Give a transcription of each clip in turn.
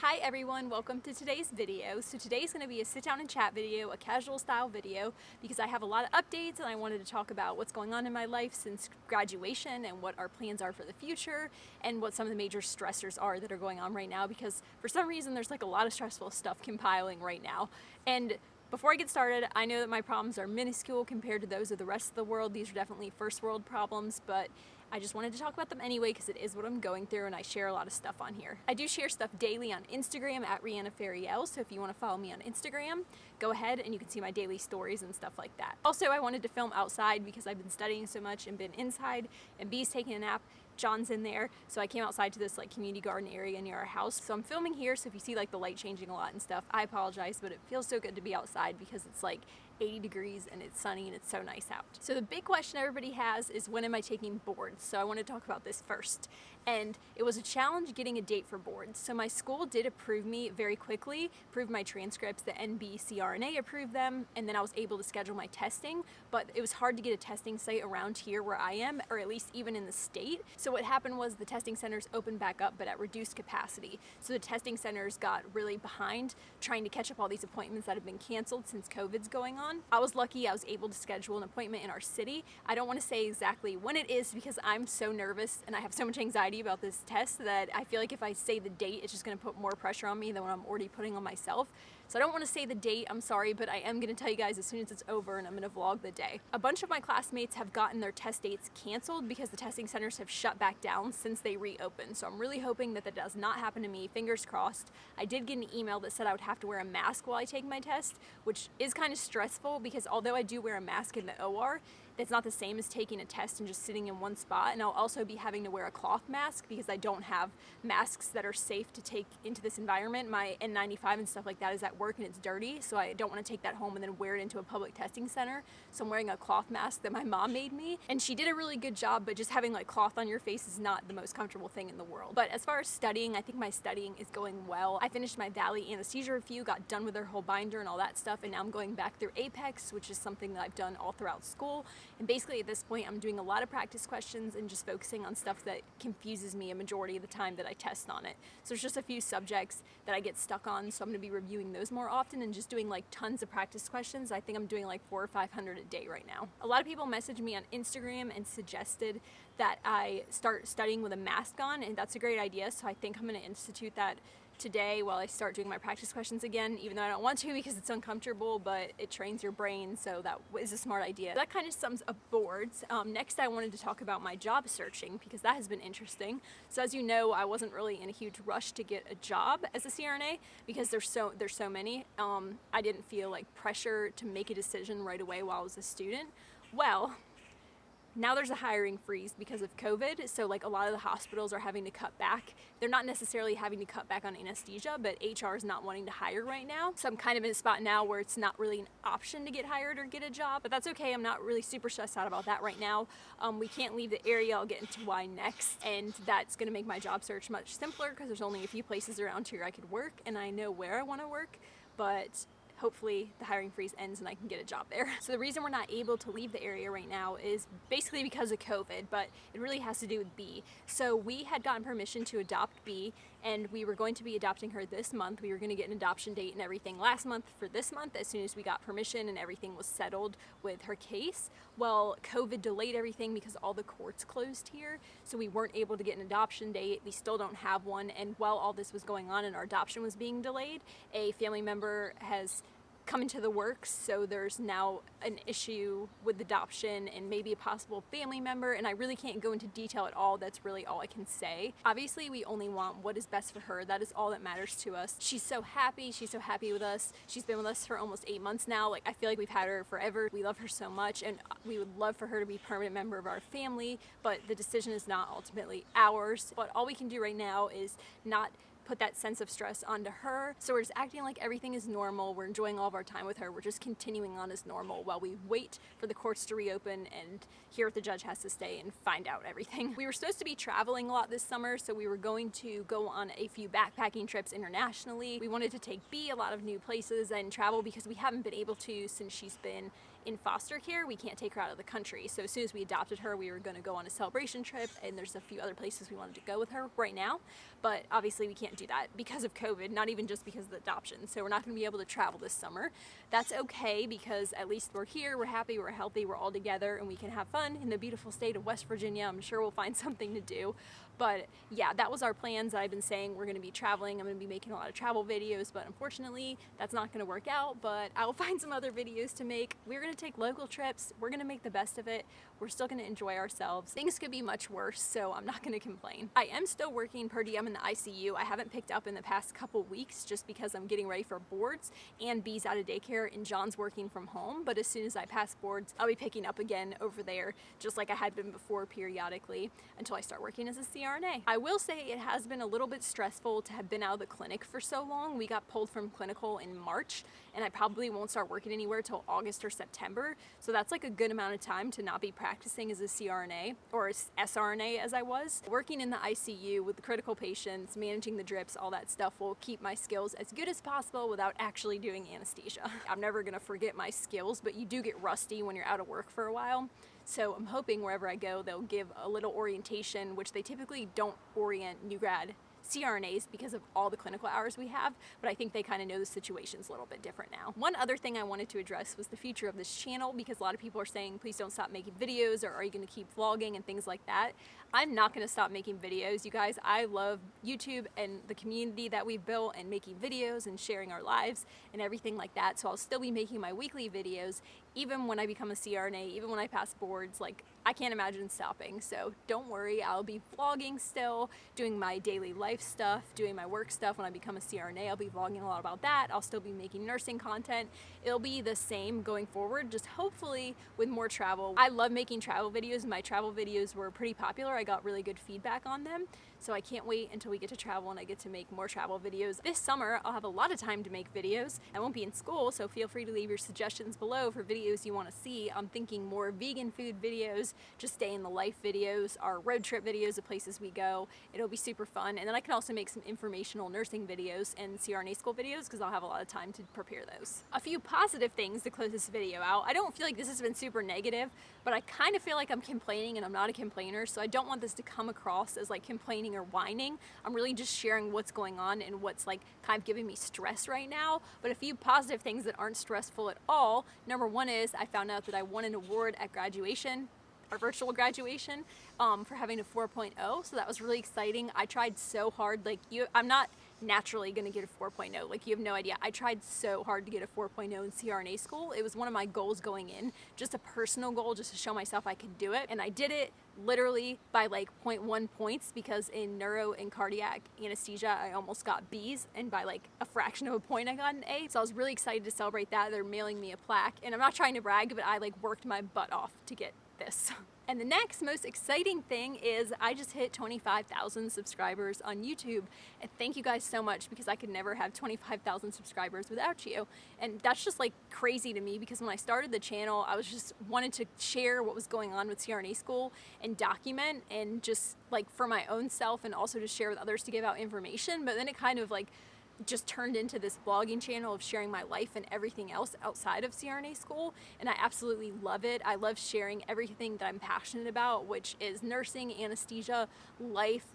Hi everyone, welcome to today's video. So today's going to be a sit down and chat video, a casual style video, because I have a lot of updates and I wanted to talk about what's going on in my life since graduation and what our plans are for the future and what some of the major stressors are that are going on right now, because for some reason there's like a lot of stressful stuff compiling right now. And before I get started, I know that my problems are minuscule compared to those of the rest of the world. These are definitely first world problems, but I just wanted to talk about them anyway because it is what I'm going through and I share a lot of stuff on here. I do share stuff daily on Instagram at Rihanna Fariel, so if you want to follow me on Instagram, go ahead and you can see my daily stories and stuff like that. Also, I wanted to film outside because I've been studying so much and been inside, and B's taking a nap. John's in there, so I came outside to this like community garden area near our house. So I'm filming here, so if you see like the light changing a lot and stuff, I apologize, but it feels so good to be outside because it's like 80 degrees and it's sunny and it's so nice out. So the big question everybody has is, when am I taking boards? So I want to talk about this first. And it was a challenge getting a date for boards. So my school did approve me very quickly, approved my transcripts, the SRNA approved them, and then I was able to schedule my testing, but it was hard to get a testing site around here where I am, or at least even in the state. So what happened was the testing centers opened back up, but at reduced capacity. So the testing centers got really behind trying to catch up all these appointments that have been canceled since COVID's going on. I was lucky I was able to schedule an appointment in our city. I don't want to say exactly when it is because I'm so nervous and I have so much anxiety about this test that I feel like if I say the date, it's just going to put more pressure on me than what I'm already putting on myself. So I don't want to say the date, I'm sorry, but I am going to tell you guys as soon as it's over, and I'm going to vlog the day. A bunch of my classmates have gotten their test dates canceled because the testing centers have shut back down since they reopened. So I'm really hoping that that does not happen to me, fingers crossed. I did get an email that said I would have to wear a mask while I take my test, which is kind of stressful because although I do wear a mask in the OR, it's not the same as taking a test and just sitting in one spot. And I'll also be having to wear a cloth mask because I don't have masks that are safe to take into this environment. My N95 and stuff like that is at work and it's dirty, so I don't want to take that home and then wear it into a public testing center. So I'm wearing a cloth mask that my mom made me, and she did a really good job, but just having like cloth on your face is not the most comfortable thing in the world. But as far as studying, I think my studying is going well. I finished my Valley Anesthesia review, got done with their whole binder and all that stuff, and now I'm going back through Apex, which is something that I've done all throughout school. And basically at this point, I'm doing a lot of practice questions and just focusing on stuff that confuses me a majority of the time that I test on it. So there's just a few subjects that I get stuck on, so I'm going to be reviewing those more often and just doing like tons of practice questions. I think I'm doing like 400 or 500 a day right now. A lot of people messaged me on Instagram and suggested that I start studying with a mask on, and that's a great idea. So I think I'm going to institute that today while I start doing my practice questions again, even though I don't want to because it's uncomfortable, but it trains your brain, so that is a smart idea. That kind of sums up boards. Next, I wanted to talk about my job searching because that has been interesting. So as you know, I wasn't really in a huge rush to get a job as a CRNA because there's so many. I didn't feel like pressure to make a decision right away while I was a student. Well, now there's a hiring freeze because of COVID, so like a lot of the hospitals are having to cut back. They're not necessarily having to cut back on anesthesia, but HR is not wanting to hire right now. So I'm kind of in a spot now where it's not really an option to get hired or get a job, but that's okay. I'm not really super stressed out about that right now. We can't leave the area. I'll get into why next, and that's gonna make my job search much simpler because there's only a few places around here I could work, and I know where I wanna work, but hopefully the hiring freeze ends and I can get a job there. So the reason we're not able to leave the area right now is basically because of COVID, but it really has to do with B. So we had gotten permission to adopt B, and we were going to be adopting her this month. We were going to get an adoption date and everything last month for this month as soon as we got permission and everything was settled with her case. Well, COVID delayed everything because all the courts closed here, so we weren't able to get an adoption date. We still don't have one, and while all this was going on and our adoption was being delayed, a family member has come into the works, so there's now an issue with adoption and maybe a possible family member, and I really can't go into detail at all. That's really all I can say. Obviously, we only want what is best for her. That is all that matters to us. She's so happy with us. She's been with us for almost 8 months now. Like, I feel like we've had her forever. We love her so much, and we would love for her to be a permanent member of our family, but the decision is not ultimately ours. But all we can do right now is not put that sense of stress onto her. So we're just acting like everything is normal. We're enjoying all of our time with her. We're just continuing on as normal while we wait for the courts to reopen and hear what the judge has to say and find out everything. We were supposed to be traveling a lot this summer, so we were going to go on a few backpacking trips internationally. We wanted to take B a lot of new places and travel because we haven't been able to since she's been in foster care, we can't take her out of the country. So as soon as we adopted her, we were going to go on a celebration trip, and there's a few other places we wanted to go with her right now. But obviously we can't do that because of COVID, not even just because of the adoption. So we're not going to be able to travel this summer. That's okay, because at least we're here, we're happy, we're healthy, we're all together, and we can have fun in the beautiful state of West Virginia. I'm sure we'll find something to do. But yeah, that was our plans. I've been saying we're going to be traveling. I'm going to be making a lot of travel videos, but unfortunately that's not going to work out. But I will find some other videos to make. We're going to take local trips. We're going to make the best of it. We're still going to enjoy ourselves. Things could be much worse, so I'm not going to complain. I am still working per diem in the ICU. I haven't picked up in the past couple weeks just because I'm getting ready for boards, and B's out of daycare and John's working from home. But as soon as I pass boards, I'll be picking up again over there, just like I had been before, periodically, until I start working as a CRNA. I will say it has been a little bit stressful to have been out of the clinic for so long. We got pulled from clinical in March, and I probably won't start working anywhere till August or September. So that's like a good amount of time to not be practicing as a CRNA, or as SRNA as I was. Working in the ICU with the critical patients, managing the drips, all that stuff will keep my skills as good as possible without actually doing anesthesia. I'm never gonna forget my skills, but you do get rusty when you're out of work for a while. So I'm hoping wherever I go, they'll give a little orientation, which they typically don't orient new grad CRNAs because of all the clinical hours we have, but I think they kind of know the situation's a little bit different now. One other thing I wanted to address was the future of this channel, because a lot of people are saying, please don't stop making videos, or are you going to keep vlogging and things like that. I'm not going to stop making videos, you guys. I love YouTube and the community that we've built, and making videos and sharing our lives and everything like that. So I'll still be making my weekly videos even when I become a CRNA, even when I pass boards. Like, I can't imagine stopping. So don't worry, I'll be vlogging still, doing my daily life stuff, doing my work stuff. When I become a CRNA, I'll be vlogging a lot about that. I'll still be making nursing content. It'll be the same going forward, just hopefully with more travel. I love making travel videos. My travel videos were pretty popular. I got really good feedback on them. So I can't wait until we get to travel and I get to make more travel videos. This summer, I'll have a lot of time to make videos. I won't be in school, so feel free to leave your suggestions below for videos you want to see. I'm thinking more vegan food videos, just stay in the life videos, our road trip videos of places we go. It'll be super fun. And then I can also make some informational nursing videos and CRNA school videos, because I'll have a lot of time to prepare those. A few positive things to close this video out. I don't feel like this has been super negative, but I kind of feel like I'm complaining, and I'm not a complainer, so I don't want this to come across as like complaining or whining. I'm really just sharing what's going on and what's like kind of giving me stress right now. But a few positive things that aren't stressful at all. Number one is I found out that I won an award at graduation, our virtual graduation, for having a 4.0. So that was really exciting. I tried so hard. Like, I'm not naturally going to get a 4.0. Like, you have no idea. I tried so hard to get a 4.0 in CRNA school. It was one of my goals going in, just a personal goal, just to show myself I could do it. And I did it literally by like 0.1 points, because in neuro and cardiac anesthesia, I almost got B's, and by like a fraction of a point, I got an A. So I was really excited to celebrate that. They're mailing me a plaque, and I'm not trying to brag, but I like worked my butt off to get this. And the next most exciting thing is I just hit 25,000 subscribers on YouTube. And thank you guys so much, because I could never have 25,000 subscribers without you. And that's just like crazy to me, because when I started the channel, I was just wanted to share what was going on with CRNA school and document, and just like for my own self, and also to share with others to give out information. But then it kind of like just turned into this vlogging channel of sharing my life and everything else outside of CRNA school, and I absolutely love it. I love sharing everything that I'm passionate about, which is nursing, anesthesia, life,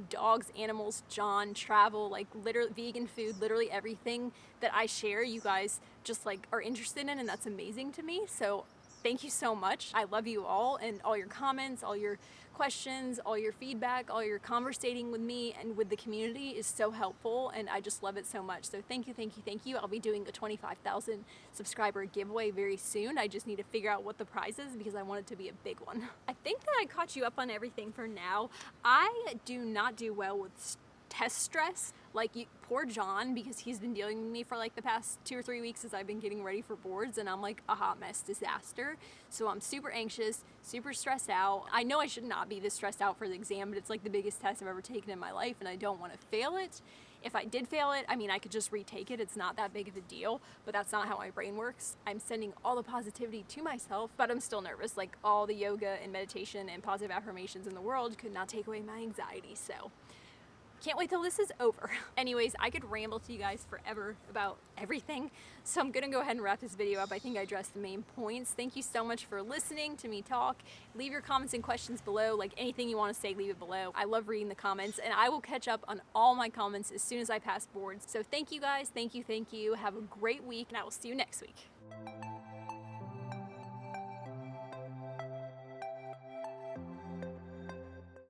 dogs, animals, John, travel, like literally vegan food, literally everything that I share, you guys just like are interested in, and that's amazing to me. So thank you so much. I love you all, and all your comments, all your questions, all your feedback, all your conversating with me and with the community is so helpful, and I just love it so much. So thank you, thank you, thank you. I'll be doing a 25,000 subscriber giveaway very soon. I just need to figure out what the prize is, because I want it to be a big one. I think that I caught you up on everything for now. I do not do well with test stress, like poor John, because he's been dealing with me for like the past 2 or 3 weeks as I've been getting ready for boards, and I'm like a hot mess disaster. So I'm super anxious, super stressed out. I know I should not be this stressed out for the exam, but it's like the biggest test I've ever taken in my life, and I don't want to fail it. If I did fail it, I mean, I could just retake it. It's not that big of a deal, but that's not how my brain works. I'm sending all the positivity to myself, but I'm still nervous. Like, all the yoga and meditation and positive affirmations in the world could not take away my anxiety. So Can't wait till this is over. Anyways, I could ramble to you guys forever about everything, so I'm gonna go ahead and wrap this video up. I think I addressed the main points. Thank you so much for listening to me talk. Leave your comments and questions below. Like anything you want to say, leave it below. I love reading the comments, and I will catch up on all my comments as soon as I pass boards. So thank you guys, thank you. Have a great week, and I will see you next week.